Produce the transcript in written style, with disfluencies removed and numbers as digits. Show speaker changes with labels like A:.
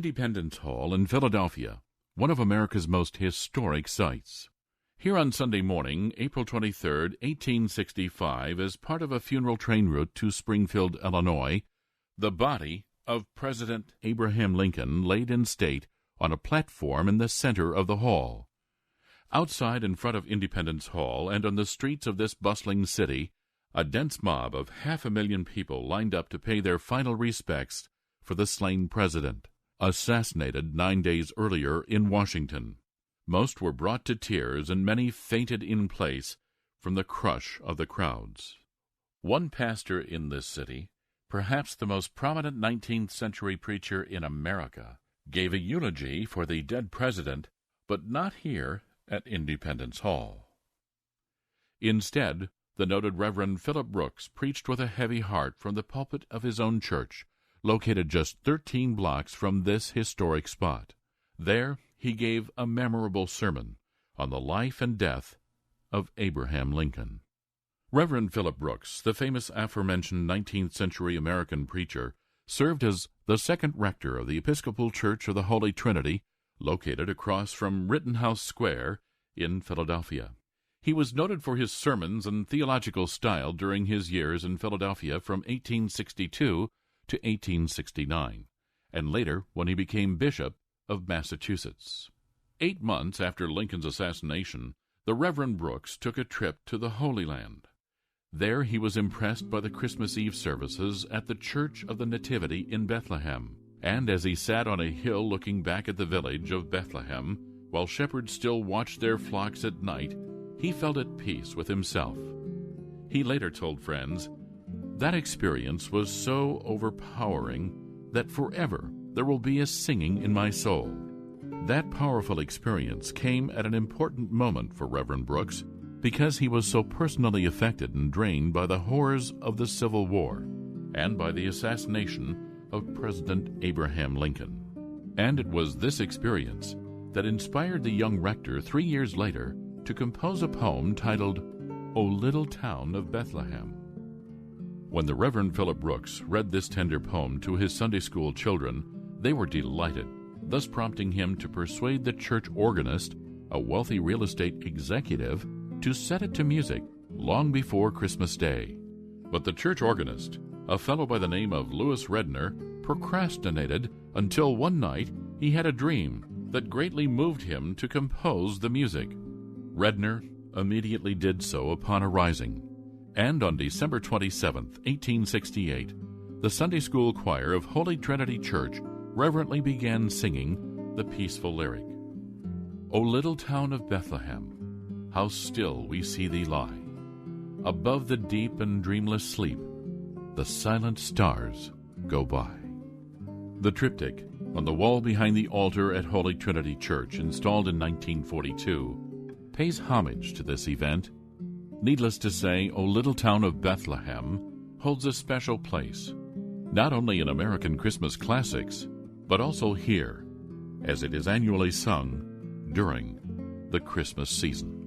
A: Independence Hall in Philadelphia, one of America's most historic sites. Here on Sunday morning, April 23, 1865, as part of a funeral train route to Springfield, Illinois, the body of President Abraham Lincoln laid in state on a platform in the center of the hall. Outside in front of Independence Hall and on the streets of this bustling city, a dense mob of 500,000 people lined up to pay their final respects for the slain president, assassinated 9 days earlier in Washington. Most were brought to tears, and many fainted in place from the crush of the crowds. One pastor in this city, perhaps the most prominent 19th-century preacher in America, gave a eulogy for the dead president, but not here at Independence Hall. Instead, the noted Reverend Phillips Brooks preached with a heavy heart from the pulpit of his own church, located just 13 blocks from this historic spot. There, he gave a memorable sermon on the life and death of Abraham Lincoln. Reverend Phillips Brooks, the famous aforementioned 19th-century American preacher, served as the second rector of the Episcopal Church of the Holy Trinity, located across from Rittenhouse Square in Philadelphia. He was noted for his sermons and theological style during his years in Philadelphia from 1862 to 1869, and later when he became Bishop of Massachusetts. 8 months after Lincoln's assassination, the Reverend Brooks took a trip to the Holy Land. There he was impressed by the Christmas Eve services at the Church of the Nativity in Bethlehem, and as he sat on a hill looking back at the village of Bethlehem, while shepherds still watched their flocks at night, he felt at peace with himself. He later told friends, "That experience was so overpowering that forever there will be a singing in my soul." That powerful experience came at an important moment for Reverend Brooks because he was so personally affected and drained by the horrors of the Civil War and by the assassination of President Abraham Lincoln. And it was this experience that inspired the young rector 3 years later to compose a poem titled, "O Little Town of Bethlehem." When the Reverend Phillips Brooks read this tender poem to his Sunday school children, they were delighted, thus prompting him to persuade the church organist, a wealthy real estate executive, to set it to music long before Christmas Day. But the church organist, a fellow by the name of Lewis Redner, procrastinated until one night he had a dream that greatly moved him to compose the music. Redner immediately did so upon arising, and on December 27, 1868, the Sunday school choir of Holy Trinity Church reverently began singing the peaceful lyric, "O little town of Bethlehem, how still we see thee lie. Above the deep and dreamless sleep, the silent stars go by." The triptych on the wall behind the altar at Holy Trinity Church, installed in 1942, pays homage to this event. Needless to say, O Little Town of Bethlehem holds a special place, not only in American Christmas classics, but also here, as it is annually sung during the Christmas season.